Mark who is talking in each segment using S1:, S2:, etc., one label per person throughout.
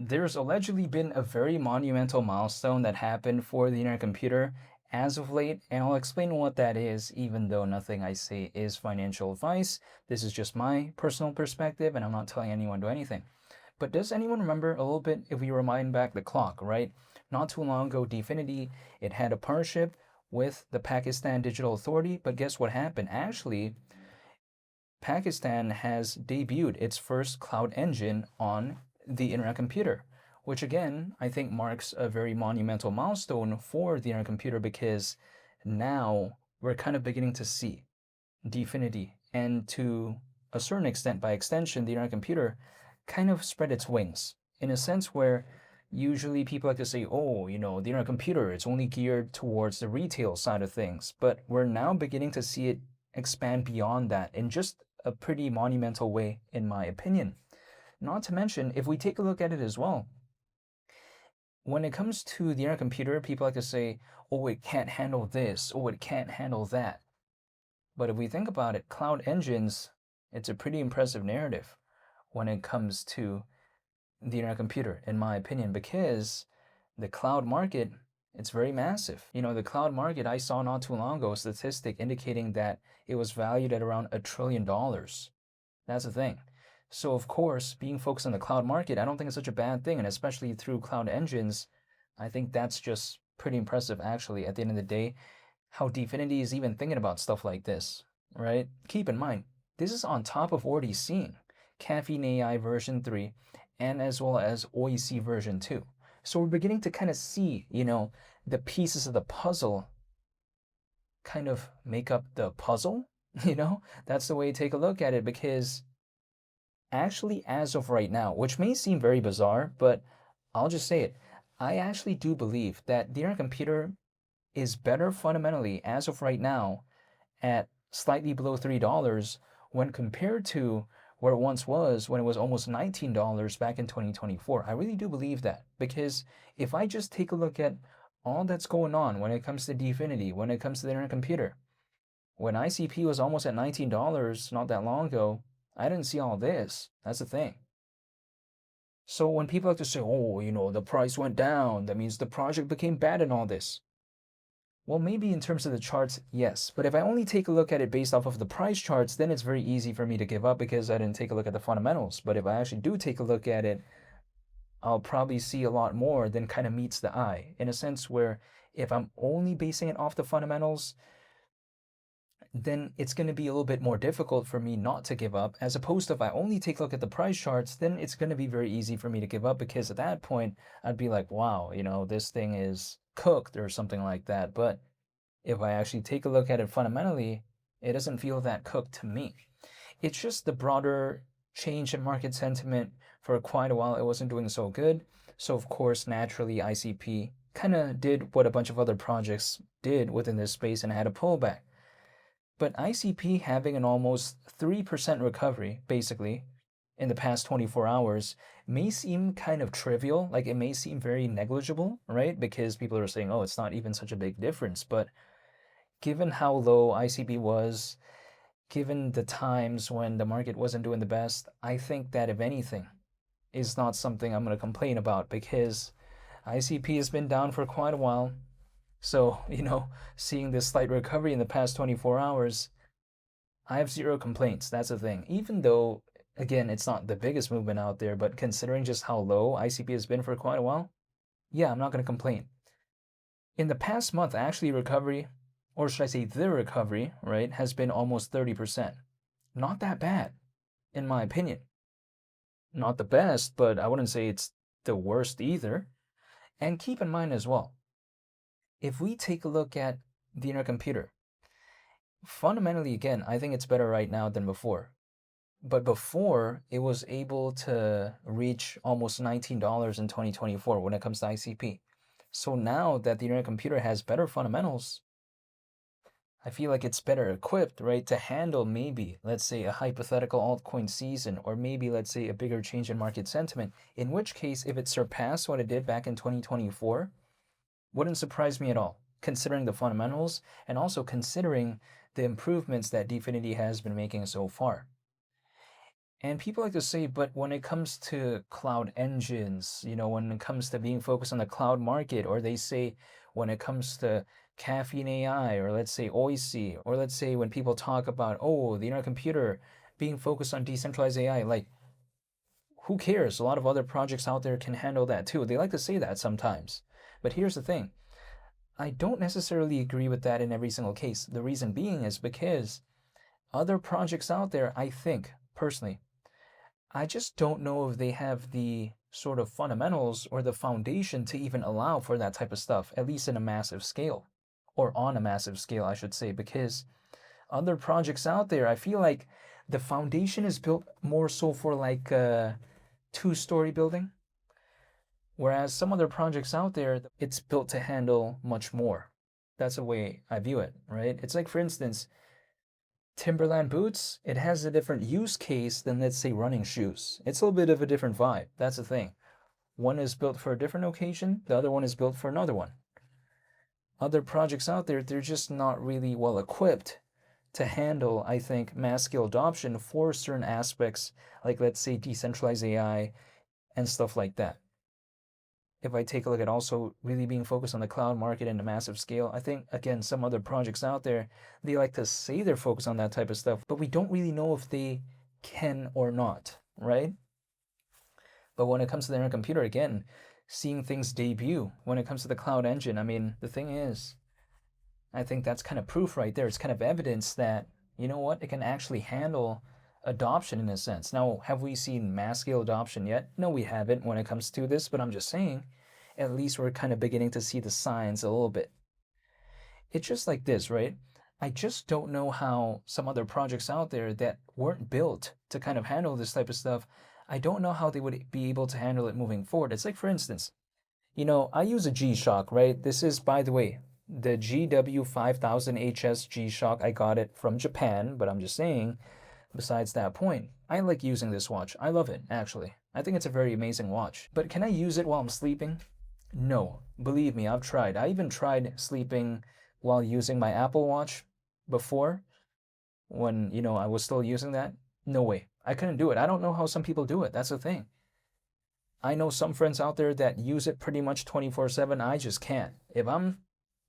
S1: there's allegedly been a very monumental milestone that happened for the internet computer as of late, and I'll explain what that is, even though nothing I say is financial advice. This is just my personal perspective, and I'm not telling anyone to do anything. But does anyone remember a little bit if we rewind back the clock, right? Not too long ago, Dfinity, it had a partnership with the Pakistan Digital Authority, but guess what happened? Actually, Pakistan has debuted its first cloud engine on the internet computer, which again, I think marks a very monumental milestone for the internet computer because now we're kind of beginning to see Dfinity and to a certain extent, by extension, the internet computer kind of spread its wings in a sense where usually people like to say, oh, the internet computer, it's only geared towards the retail side of things. But we're now beginning to see it expand beyond that in just a pretty monumental way, in my opinion. Not to mention, if we take a look at it as well, when it comes to the internet computer, people like to say, oh, it can't handle this, oh, it can't handle that. But if we think about it, cloud engines, it's a pretty impressive narrative when it comes to the internet computer, in my opinion, because the cloud market, it's very massive. The cloud market, I saw not too long ago a statistic indicating that it was valued at around $1 trillion. That's the thing. So of course, being focused on the cloud market, I don't think it's such a bad thing. And especially through cloud engines, I think that's just pretty impressive actually at the end of the day, how Dfinity is even thinking about stuff like this, right? Keep in mind, this is on top of already seeing Caffeine AI version 3 and as well as OEC version 2. So we're beginning to kind of see, the pieces of the puzzle kind of make up the puzzle, That's the way to take a look at it because actually, as of right now, which may seem very bizarre, but I'll just say it, I actually do believe that the internet computer is better fundamentally as of right now at slightly below $3 when compared to where it once was when it was almost $19 back in 2024. I really do believe that because if I just take a look at all that's going on when it comes to Dfinity, when it comes to the internet computer, when ICP was almost at $19 not that long ago, I didn't see all this. That's the thing. So when people like to say, oh, the price went down, that means the project became bad and all this. Well, maybe in terms of the charts, yes. But if I only take a look at it based off of the price charts, then it's very easy for me to give up because I didn't take a look at the fundamentals. But if I actually do take a look at it, I'll probably see a lot more than kind of meets the eye. In a sense where if I'm only basing it off the fundamentals, then it's going to be a little bit more difficult for me not to give up. As opposed to if I only take a look at the price charts, then it's going to be very easy for me to give up because at that point, I'd be like, wow, this thing is cooked or something like that. But if I actually take a look at it fundamentally, it doesn't feel that cooked to me. It's just the broader change in market sentiment. For quite a while, it wasn't doing so good. So of course, naturally, ICP kind of did what a bunch of other projects did within this space and had a pullback. But ICP having an almost 3% recovery, basically, in the past 24 hours may seem kind of trivial, like it may seem very negligible, right? Because people are saying, oh, it's not even such a big difference. But given how low ICP was, given the times when the market wasn't doing the best, I think that if anything, is not something I'm going to complain about because ICP has been down for quite a while. So, seeing this slight recovery in the past 24 hours, I have zero complaints. That's the thing. Even though, again, it's not the biggest movement out there, but considering just how low ICP has been for quite a while, yeah, I'm not going to complain. In the past month, actually, recovery, or should I say the recovery, right, has been almost 30%. Not that bad, in my opinion. Not the best, but I wouldn't say it's the worst either. And keep in mind as well, if we take a look at the internet computer, fundamentally, again, I think it's better right now than before. But before, it was able to reach almost $19 in 2024 when it comes to ICP. So now that the internet computer has better fundamentals, I feel like it's better equipped, right, to handle maybe, let's say, a hypothetical altcoin season, or maybe, let's say, a bigger change in market sentiment. In which case, if it surpassed what it did back in 2024, wouldn't surprise me at all, considering the fundamentals and also considering the improvements that Dfinity has been making so far. And people like to say, but when it comes to cloud engines, when it comes to being focused on the cloud market, or they say when it comes to caffeine AI, or let's say OIC, or let's say when people talk about, oh, the internet computer being focused on decentralized AI, like, who cares? A lot of other projects out there can handle that too. They like to say that sometimes. But here's the thing. I don't necessarily agree with that in every single case. The reason being is because other projects out there, I think, personally, I just don't know if they have the sort of fundamentals or the foundation to even allow for that type of stuff, at least in a massive scale, or on a massive scale, I should say, because other projects out there, I feel like the foundation is built more so for like a two-story building, whereas some other projects out there, it's built to handle much more. That's the way I view it, right? It's like, for instance, Timberland boots, it has a different use case than, let's say, running shoes. It's a little bit of a different vibe. That's the thing. One is built for a different occasion, the other one is built for another one. Other projects out there, they're just not really well equipped to handle, I think, mass scale adoption for certain aspects, like, let's say, decentralized AI and stuff like that. If I take a look at also really being focused on the cloud market in a massive scale, I think, again, some other projects out there, they like to say they're focused on that type of stuff, but we don't really know if they can or not, right? But when it comes to the internet computer, again, seeing things debut, when it comes to the cloud engine, I mean, the thing is, I think that's kind of proof right there. It's kind of evidence that, you know what, it can actually handle adoption in a sense. Now, have we seen mass scale adoption yet? No, we haven't when it comes to this, but I'm just saying, at least we're kind of beginning to see the signs a little bit. It's just like this, right? I just don't know how some other projects out there that weren't built to kind of handle this type of stuff, I don't know how they would be able to handle it moving forward. It's like, for instance, I use a G-Shock, right? This is, by the way, the GW5000HS G-Shock. I got it from Japan, but I'm just saying, besides that point, I like using this watch. I love it, actually. I think it's a very amazing watch. But can I use it while I'm sleeping? No. Believe me, I've tried. I even tried sleeping while using my Apple Watch before, when, I was still using that. No way. I couldn't do it. I don't know how some people do it. That's the thing. I know some friends out there that use it pretty much 24/7. I just can't. If I'm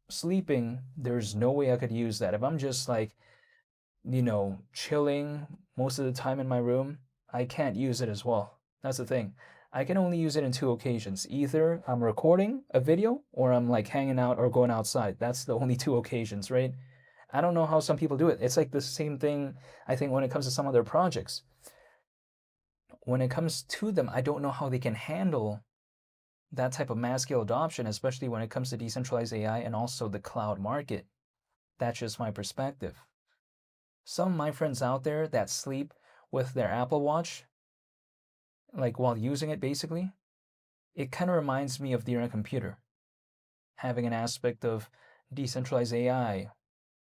S1: sleeping, there's no way I could use that. If I'm just like, chilling most of the time in my room, I can't use it as well. That's the thing. I can only use it in two occasions. Either I'm recording a video or I'm like hanging out or going outside. That's the only two occasions, right? I don't know how some people do it. It's like the same thing, I think, when it comes to some other projects. When it comes to them, I don't know how they can handle that type of mass scale adoption, especially when it comes to decentralized AI and also the cloud market. That's just my perspective. Some of my friends out there that sleep with their Apple Watch, like while using it basically, it kind of reminds me of the internet computer, having an aspect of decentralized AI.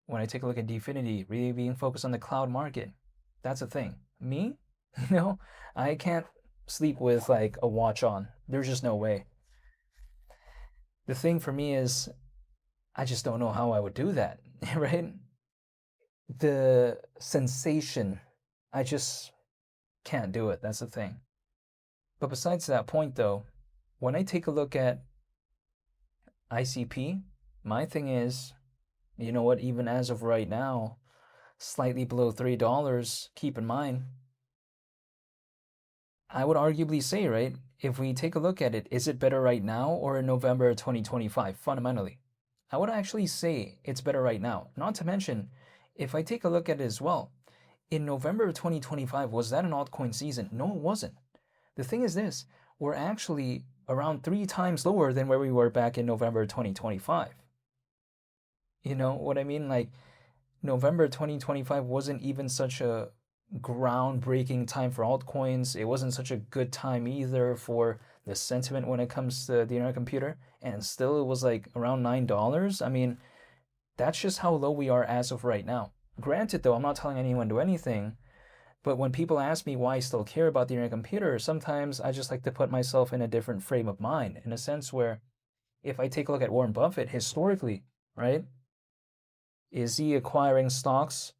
S1: When I take a look at Dfinity, really being focused on the cloud market, that's a thing. Me, I can't sleep with like a watch on. There's just no way. The thing for me is, I just don't know how I would do that, right? The sensation, I just can't do it. That's the thing. But besides that point, though, when I take a look at ICP, my thing is, you know what, even as of right now, slightly below $3, keep in mind, I would arguably say, right, if we take a look at it, is it better right now or in November 2025, fundamentally? I would actually say it's better right now. Not to mention, if I take a look at it as well, in November of 2025, was that an altcoin season? No, it wasn't. The thing is this, we're actually around 3 times lower than where we were back in November 2025. You know what I mean? Like, November 2025 wasn't even such a groundbreaking time for altcoins. It wasn't such a good time either for the sentiment when it comes to the internet computer. And still, it was like around $9. I mean, that's just how low we are as of right now. Granted, though, I'm not telling anyone to do anything. But when people ask me why I still care about the internet computer, sometimes I just like to put myself in a different frame of mind, in a sense where if I take a look at Warren Buffett historically, right? Is he acquiring stocks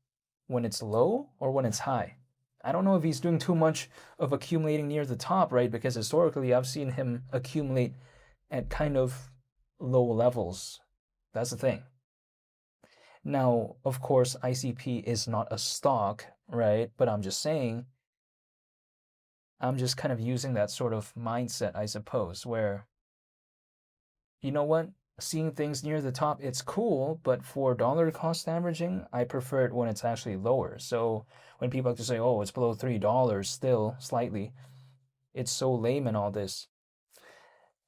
S1: when it's low or when it's high? I don't know if he's doing too much of accumulating near the top, right? Because historically, I've seen him accumulate at kind of low levels. That's the thing. Now, of course, ICP is not a stock, right? But I'm just saying, I'm just kind of using that sort of mindset, I suppose, where, you know what? Seeing things near the top, it's cool, but for dollar cost averaging, I prefer it when it's actually lower. So when people like to say, oh, it's below $3 still, slightly, it's so lame and all this.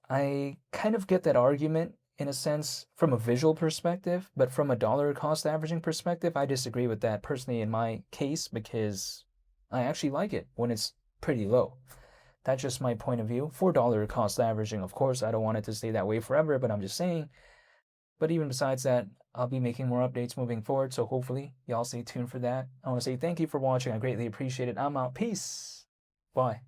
S1: I kind of get that argument in a sense from a visual perspective, but from a dollar cost averaging perspective, I disagree with that personally in my case because I actually like it when it's pretty low. That's just my point of view. $4 cost averaging, of course, I don't want it to stay that way forever, but I'm just saying. But even besides that, I'll be making more updates moving forward, so hopefully y'all stay tuned for that. I want to say thank you for watching. I greatly appreciate it. I'm out. Peace. Bye.